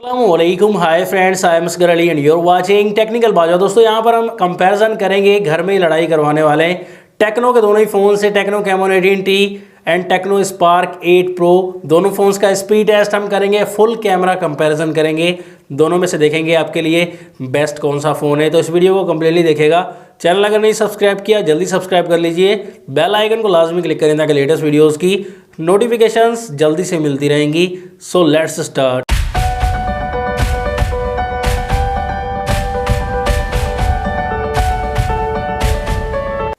अस्सलामुअलैकुम, hi friends, I am Asgar Ali and you're watching technical Baja. दोस्तों यहाँ पर हम कंपैरिजन करेंगे घर में ही लड़ाई करवाने वाले टेक्नो के दोनों ही फ़ोन से, techno Camon 18T and Tecno Spark 8 pro. दोनों फ़ोन्स का स्पीड टेस्ट हम करेंगे, फुल कैमरा कंपैरिजन करेंगे, दोनों में से देखेंगे आपके लिए बेस्ट कौन सा फ़ोन है। तो इस वीडियो को कम्प्लीटली देखेगा। चैनल अगर नहीं सब्सक्राइब किया जल्दी सब्सक्राइब कर लीजिए, बेल आइकन को लाजमी क्लिक करें ताकि लेटेस्ट वीडियोज़ की नोटिफिकेशंस जल्दी से मिलती रहेंगी। So let's start.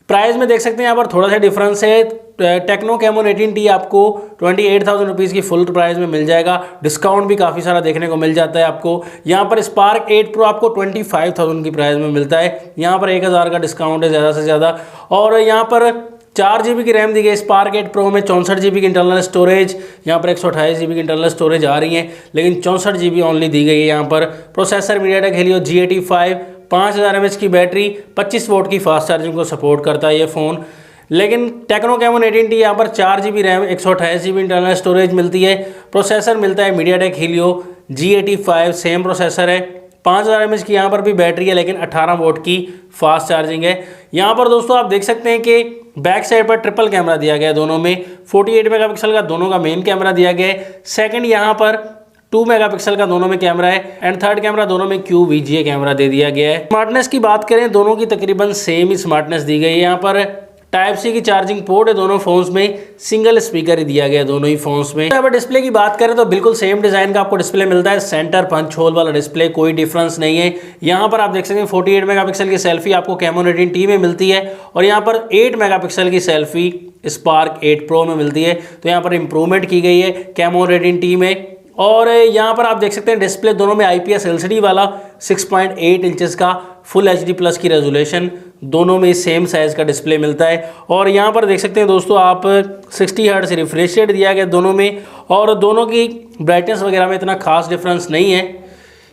प्राइस में देख सकते हैं यहाँ पर थोड़ा सा डिफरेंस है। टेक्नो कैमोन 18T आपको 28,000 रुपीज़ की फुल प्राइस में मिल जाएगा। डिस्काउंट भी काफ़ी सारा देखने को मिल जाता है आपको। यहाँ पर स्पार्क 8 प्रो आपको 25,000 की प्राइस में मिलता है। यहाँ पर 1,000 का डिस्काउंट है ज़्यादा से ज़्यादा। और यहाँ पर 4 GB की रैम दी गई स्पार्क 8 प्रो में, 64 GB की इंटरनल स्टोरेज। यहाँ पर 128 GB की इंटरनल स्टोरेज आ रही है, लेकिन 64 GB ओनली दी गई है। यहाँ पर processor MediaTek Helio G85, 5000 mAh की बैटरी, 25 वोट की फास्ट चार्जिंग को सपोर्ट करता है ये फ़ोन। लेकिन टेक्नो कैमोन 18T यहाँ पर 4 GB RAM, 128 GB internal storage मिलती है। प्रोसेसर मिलता है MediaTek Helio G85, same processor है। 5000 mAh की यहाँ पर भी बैटरी है, लेकिन 18 वोट की फास्ट चार्जिंग है। यहाँ पर दोस्तों आप देख सकते हैं कि बैक साइड पर ट्रिपल कैमरा दिया गया है दोनों में। 48 मेगापिक्सल का दोनों का मेन कैमरा दिया गया है। सेकंड यहाँ पर 2 मेगापिक्सल का दोनों में कैमरा है एंड थर्ड कैमरा दोनों में QVGA कैमरा दे दिया गया है। स्मार्टनेस की बात करें, दोनों की तकरीबन सेम ही स्मार्टनेस दी गई है। यहाँ पर टाइप C की चार्जिंग पोर्ट है दोनों फोन्स में, सिंगल स्पीकर ही दिया गया है दोनों ही फोन्स में। यहाँ पर डिस्प्ले की बात करें तो बिल्कुल सेम डिजाइन का आपको डिस्प्ले मिलता है, सेंटर पंच होल वाला डिस्प्ले, कोई डिफरेंस नहीं है। यहाँ पर आप देख सकते हैं 48 मेगापिक्सल की सेल्फी आपको कैमोन 18T में मिलती है और यहाँ पर 8 मेगापिक्सल की सेल्फी स्पार्क 8 प्रो में मिलती है। तो यहाँ पर इंप्रूवमेंट की गई है कैमोन 18T में। और यहाँ पर आप देख सकते हैं डिस्प्ले दोनों में IPS LCD वाला 6.8 इंचेस का फुल HD+ की रेजोल्यूशन, दोनों में सेम साइज़ का डिस्प्ले मिलता है। और यहाँ पर देख सकते हैं दोस्तों आप 60 हर्ट्ज रिफ्रेश रेट दिया गया दोनों में, और दोनों की ब्राइटनेस वगैरह में इतना खास डिफरेंस नहीं है।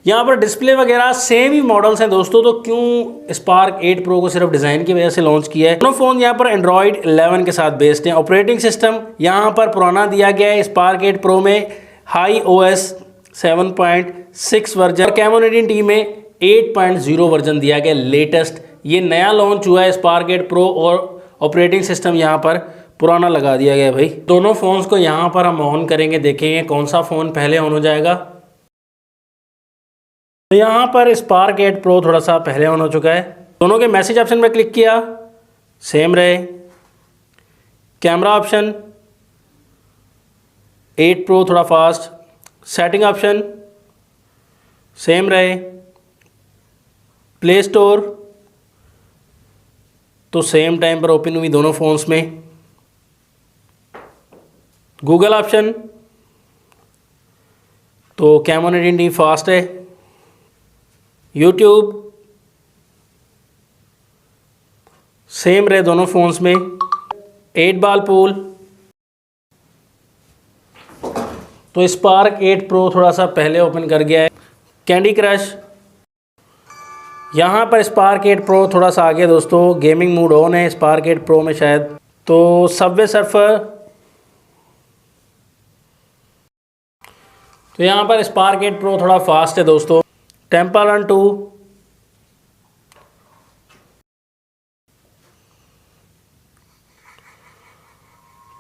यहाँ पर डिस्प्ले वगैरह सेम ही मॉडल्स हैं दोस्तों, तो क्यों स्पार्क 8 प्रो को सिर्फ डिज़ाइन की वजह से लॉन्च किया है। दोनों फ़ोन यहाँ पर एंड्रॉयड 11 के साथ बेस्ड हैं। ऑपरेटिंग सिस्टम यहाँ पर पुराना दिया गया है स्पार्क 8 प्रो में, high OS 7.6 version, Camon 18T में 8.0 वर्जन दिया गया लेटेस्ट। ये नया लॉन्च हुआ है स्पार्क 8 प्रो और ऑपरेटिंग सिस्टम यहाँ पर पुराना लगा दिया गया है भाई। दोनों फ़ोन्स को यहाँ पर हम ऑन करेंगे, देखेंगे कौन सा फ़ोन पहले ऑन हो जाएगा। तो यहाँ पर स्पार्क 8 प्रो थोड़ा सा पहले ऑन हो चुका है। दोनों के मैसेज ऑप्शन में क्लिक किया, सेम रहे। कैमरा ऑप्शन 8 प्रो थोड़ा फास्ट, सेटिंग ऑप्शन सेम रहे। प्ले स्टोर तो सेम टाइम पर ओपन हुई दोनों फ़ोन्स में। गूगल ऑप्शन तो कैमोन 18T फास्ट है। यूट्यूब सेम रहे दोनों फ़ोन्स में। 8 बॉल पूल तो स्पार्क 8 प्रो थोड़ा सा पहले ओपन कर गया है। कैंडी क्रश यहाँ पर स्पार्क 8 प्रो थोड़ा सा आगे दोस्तों, गेमिंग मोड ऑन है स्पार्क 8 प्रो में शायद। तो सबवे सर्फर तो यहाँ पर स्पार्क 8 प्रो थोड़ा फास्ट है दोस्तों। टेम्पल रन 2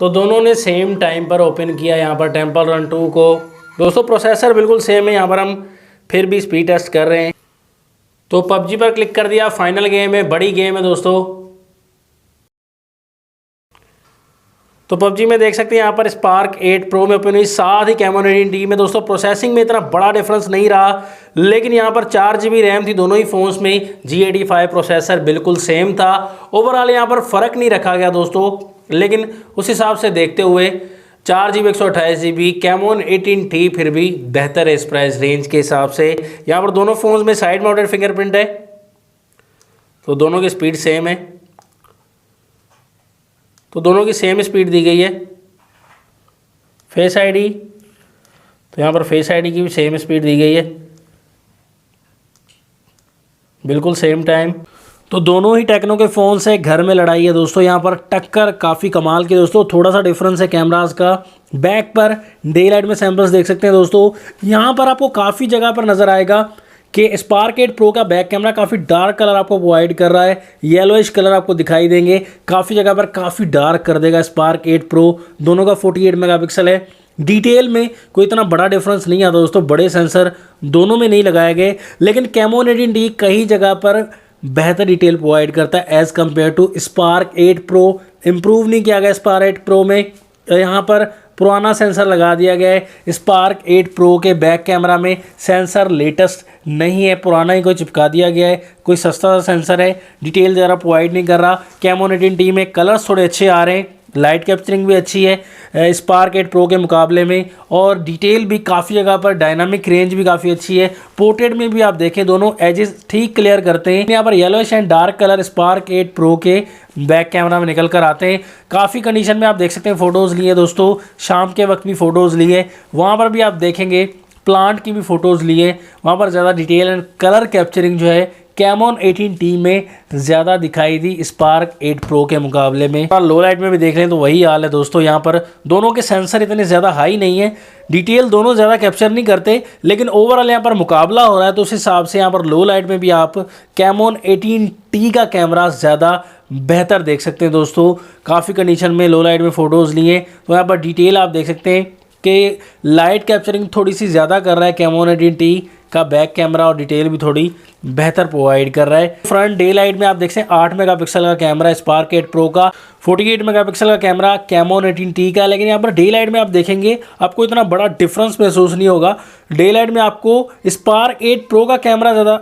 तो दोनों ने सेम टाइम पर ओपन किया यहाँ पर टेम्पल रन 2 को। दोस्तों प्रोसेसर बिल्कुल सेम है, यहाँ पर हम फिर भी स्पीड टेस्ट कर रहे हैं। तो PUBG पर क्लिक कर दिया, फाइनल गेम है, बड़ी गेम है दोस्तों। तो PUBG में देख सकते हैं यहाँ पर स्पार्क 8 प्रो में ओपन हुई, साथ ही कैमोन 18T में। दोस्तों प्रोसेसिंग में इतना बड़ा डिफरेंस नहीं रहा, लेकिन यहाँ पर 4 GB रैम थी दोनों ही फ़ोन्स में। G85 प्रोसेसर बिल्कुल सेम था। ओवरऑल यहाँ पर फ़र्क नहीं रखा गया दोस्तों, लेकिन उस हिसाब से देखते हुए 4 GB 128 GB कैमोन 18T फिर भी बेहतर है इस प्राइस रेंज के हिसाब से। यहाँ पर दोनों फ़ोन्स में साइड माउंटेड फिंगरप्रिंट है, तो दोनों की स्पीड सेम है। तो दोनों की सेम स्पीड दी गई है। फेस ID तो यहाँ पर फेस ID की भी सेम स्पीड दी गई है, बिल्कुल सेम टाइम। तो दोनों ही टेक्नो के फ़ोन से घर में लड़ाई है दोस्तों। यहाँ पर टक्कर काफ़ी कमाल की दोस्तों। थोड़ा सा डिफरेंस है कैमरास का। बैक पर डे लाइट में सैम्पल्स देख सकते हैं दोस्तों। यहाँ पर आपको काफ़ी जगह पर नज़र आएगा कि स्पार्क 8 प्रो का बैक कैमरा काफ़ी डार्क कलर आपको प्रोवाइड कर रहा है। येलोइश कलर आपको दिखाई देंगे, काफ़ी जगह पर काफ़ी डार्क कर देगा स्पार्क 8 प्रो। दोनों का 48 मेगापिक्सल है। डिटेल में कोई इतना बड़ा डिफरेंस नहीं आता दोस्तों, बड़े सेंसर दोनों में नहीं लगाए गए, लेकिन कैमोन 18D कई जगह पर बेहतर डिटेल प्रोवाइड करता है as compare to Spark 8 pro. Improve नहीं किया गया स्पार्क 8 प्रो में, यहाँ पर पुराना सेंसर लगा दिया गया है। स्पार्क 8 प्रो के बैक कैमरा में सेंसर लेटेस्ट नहीं है, पुराना ही कोई चिपका दिया गया है। कोई सस्ता सेंसर है, डिटेल ज़रा प्रोवाइड नहीं कर रहा। कैमोन 18D में कलर्स थोड़े अच्छे आ रहे हैं, लाइट कैप्चरिंग भी अच्छी है स्पार्क 8 प्रो के मुकाबले में, और डिटेल भी काफ़ी जगह पर, डायनामिक रेंज भी काफ़ी अच्छी है। पोर्ट्रेट में भी आप देखें दोनों एजेस ठीक क्लियर करते हैं। यहाँ पर yellowish and dark colour spark 8 pro के बैक कैमरा में निकल कर आते हैं। काफ़ी कंडीशन में आप देख सकते हैं फ़ोटोज़ लिए दोस्तों, शाम के वक्त भी फ़ोटोज़ लिए, वहाँ पर भी आप देखेंगे प्लांट की भी फ़ोटोज़ लिए, वहाँ पर ज़्यादा डिटेल एंड कलर कैप्चरिंग जो है कैमोन 18D में ज़्यादा दिखाई दी स्पार्क 8 प्रो के मुकाबले में। और लो लाइट में भी देख लें तो वही हाल है दोस्तों। यहाँ पर दोनों के सेंसर इतने ज़्यादा हाई नहीं है, डिटेल दोनों ज़्यादा कैप्चर नहीं करते, लेकिन ओवरऑल यहाँ पर मुकाबला हो रहा है तो उस हिसाब से यहाँ पर लो लाइट में भी आप कैमोन 18D का कैमरा ज़्यादा बेहतर देख सकते हैं दोस्तों। काफ़ी कंडीशन में लो लाइट में फ़ोटोज़ लिए तो यहाँ पर डिटेल आप देख सकते हैं कि लाइट कैप्चरिंग थोड़ी सी ज़्यादा कर रहा है कैमोन 18D का बैक कैमरा, और डिटेल भी थोड़ी बेहतर प्रोवाइड कर रहा है। फ्रंट डे लाइट में आप देख सकते हैं 8 मेगापिक्सल का कैमरा स्पार्क 8 प्रो का, 48 मेगापिक्सल का कैमरा कैमोन 18D का, लेकिन यहाँ पर डे लाइट में आप देखेंगे आपको इतना बड़ा डिफरेंस महसूस नहीं होगा। डे लाइट में आपको स्पार्क 8 प्रो का कैमरा ज़्यादा,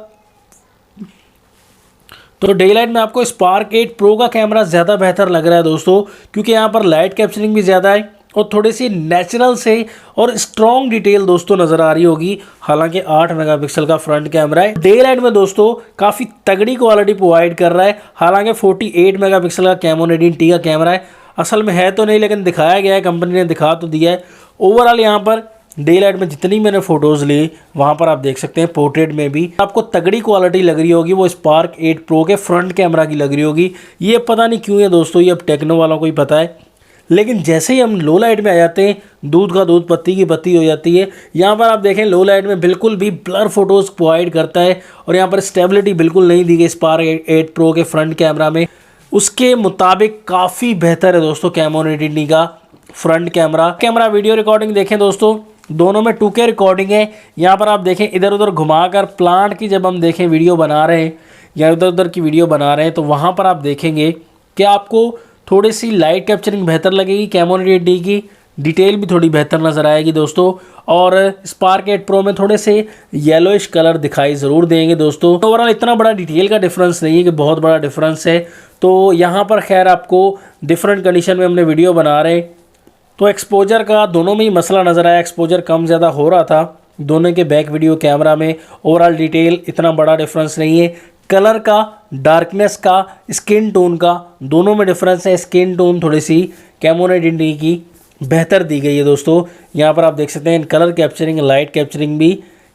तो डे लाइट में आपको स्पार्क 8 प्रो का कैमरा ज़्यादा बेहतर लग रहा है दोस्तों, क्योंकि यहाँ पर लाइट कैप्चरिंग भी ज़्यादा है और थोड़ी सी नेचुरल से और स्ट्रॉन्ग डिटेल दोस्तों नज़र आ रही होगी। हालांकि 8 मेगापिक्सल का फ्रंट कैमरा है। डे लाइट में दोस्तों काफ़ी तगड़ी क्वालिटी प्रोवाइड कर रहा है। हालांकि 48 मेगापिक्सल का कैमोन 18D का कैमरा है, असल में है तो नहीं, लेकिन दिखाया गया है, कंपनी ने दिखा तो दिया है। ओवरऑल यहाँ पर डे लाइट में जितनी मैंने फ़ोटोज़ ली वहाँ पर आप देख सकते हैं पोर्ट्रेट में भी आपको तगड़ी क्वालिटी लग रही होगी, वो स्पार्क 8 प्रो के फ्रंट कैमरा की लग रही होगी। ये पता नहीं क्यों है दोस्तों, ये अब टेक्नो वालों को ही पता है। लेकिन जैसे ही हम लो लाइट में आ जाते हैं दूध का दूध पत्ती की पत्ती हो जाती है। यहाँ पर आप देखें लो लाइट में बिल्कुल भी ब्लर फोटोज़ प्रोवाइड करता है, और यहाँ पर स्टेबिलिटी बिल्कुल नहीं दी गई स्पार्क 8 प्रो के फ्रंट कैमरा में। उसके मुताबिक काफ़ी बेहतर है दोस्तों कैमोन 18D का फ्रंट कैमरा। वीडियो रिकॉर्डिंग देखें दोस्तों, दोनों में 2K रिकॉर्डिंग है। यहाँ पर आप देखें इधर उधर घुमाकर प्लांट की जब हम देखें वीडियो बना रहे हैं या इधर उधर की वीडियो बना रहे हैं तो वहाँ पर आप देखेंगे कि आपको थोड़ी सी लाइट कैप्चरिंग बेहतर लगेगी कैमोन 18D की, डिटेल भी थोड़ी बेहतर नज़र आएगी दोस्तों। और स्पार्क 8 प्रो में थोड़े से येलोइश कलर दिखाई ज़रूर देंगे दोस्तों। ओवरऑल इतना बड़ा डिटेल का डिफरेंस नहीं है कि बहुत बड़ा डिफरेंस है। तो यहाँ पर खैर आपको डिफरेंट कंडीशन में हमने वीडियो बना रहे हैं तो एक्सपोजर का दोनों में ही मसला नज़र आया, एक्सपोजर कम ज़्यादा हो रहा था दोनों के बैक वीडियो कैमरा में। ओवरऑल डिटेल इतना बड़ा डिफरेंस नहीं है। कलर का, डार्कनेस का, स्किन टोन का, दोनों में डिफरेंस है। स्किन टोन थोड़ी सी कैमोन 18D की बेहतर दी गई है दोस्तों। यहाँ पर आप देख सकते हैं कलर कैप्चरिंग, लाइट कैप्चरिंग भी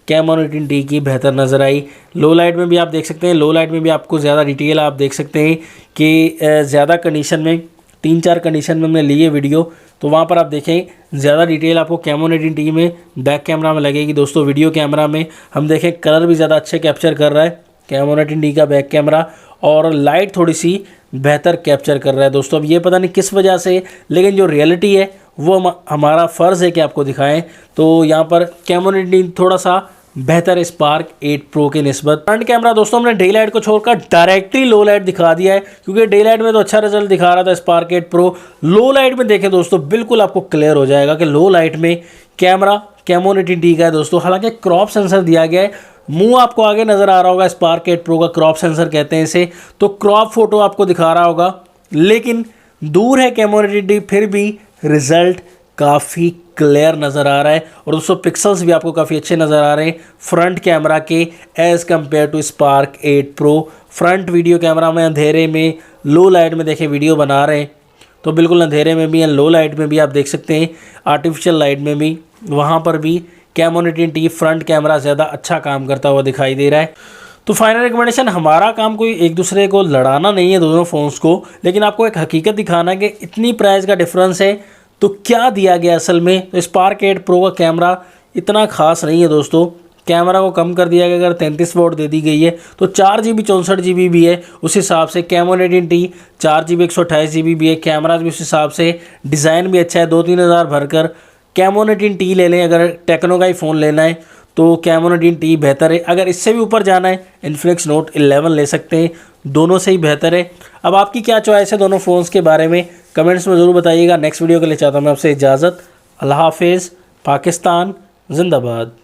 कैमोन 18D की बेहतर नज़र आई। लो लाइट में भी आप देख सकते हैं, लो लाइट में भी आपको ज़्यादा डिटेल आप देख सकते हैं कि ज़्यादा कंडीशन में 3-4 कंडीशन में हमने लिए वीडियो, तो वहाँ पर आप देखें ज़्यादा डिटेल आपको कैमोन 18D में बैक कैमरा में लगेगी दोस्तों। वीडियो कैमरा में हम देखें कलर भी ज़्यादा अच्छे कैप्चर कर रहा है कैमोन 18D का बैक कैमरा, और लाइट थोड़ी सी बेहतर कैप्चर कर रहा है दोस्तों। अब ये पता नहीं किस वजह से, लेकिन जो रियलिटी है वो हमारा फ़र्ज़ है कि आपको दिखाएं। तो यहाँ पर कैमोन 18D थोड़ा सा बेहतर है स्पार्क 8 प्रो के निस्बत। फ्रंट कैमरा दोस्तों हमने डे लाइट को छोड़कर डायरेक्टली लो लाइट दिखा दिया है, क्योंकि डे लाइट में तो अच्छा रिजल्ट दिखा रहा था स्पार्क 8 प्रो। लो लाइट में देखें दोस्तों बिल्कुल आपको क्लियर हो जाएगा कि लो लाइट में कैमरा कैमोन 18D का है दोस्तों। हालांकि क्रॉप सेंसर दिया गया है, मुंह आपको आगे नज़र आ रहा होगा, स्पार्क 8 प्रो का क्रॉप सेंसर कहते हैं इसे, तो क्रॉप फोटो आपको दिखा रहा होगा, लेकिन दूर है कैमोन 18D, फिर भी रिजल्ट काफ़ी क्लियर नज़र आ रहा है। और दोस्तों पिक्सल्स भी आपको काफ़ी अच्छे नज़र आ रहे हैं फ्रंट कैमरा के as compare to Spark 8 pro. Front video camera में अंधेरे में, लो लाइट में देखें वीडियो बना रहे हैं तो बिल्कुल अंधेरे में भी या लो लाइट में भी आप देख सकते हैं, आर्टिफिशियल लाइट में भी, वहाँ पर भी कैमोन 18D फ्रंट कैमरा ज़्यादा अच्छा काम करता हुआ दिखाई दे रहा है। तो फाइनल रिकमेंडेशन, हमारा काम कोई एक दूसरे को लड़ाना नहीं है दोनों फ़ोन्स को, लेकिन आपको एक हकीकत दिखाना है कि इतनी प्राइस का डिफरेंस है तो क्या दिया गया असल में। तो स्पार्क 8 प्रो का कैमरा इतना खास नहीं है दोस्तों, कैमरा को कम कर दिया गया, अगर 33 वॉट दे दी गई है तो 4GB 64GB भी है उस हिसाब से। कैमोन 18T 4GB 128GB भी है, कैमरा भी उस हिसाब से, डिज़ाइन भी अच्छा है। 2-3 हज़ार भरकर कैमोन 18T ले लें, अगर टेक्नो का ही फ़ोन लेना है तो कैमोन 18T बेहतर है। अगर इससे भी ऊपर जाना है इन्फिनिक्स नोट 11 ले सकते हैं, दोनों से ही बेहतर है। अब आपकी क्या चॉइस है दोनों फ़ोन्स के बारे में कमेंट्स में ज़रूर बताइएगा। नेक्स्ट वीडियो के लिए चाहता हूँ मैं आपसे इजाज़त। अल्लाह हाफिज़। पाकिस्तान जिंदाबाद।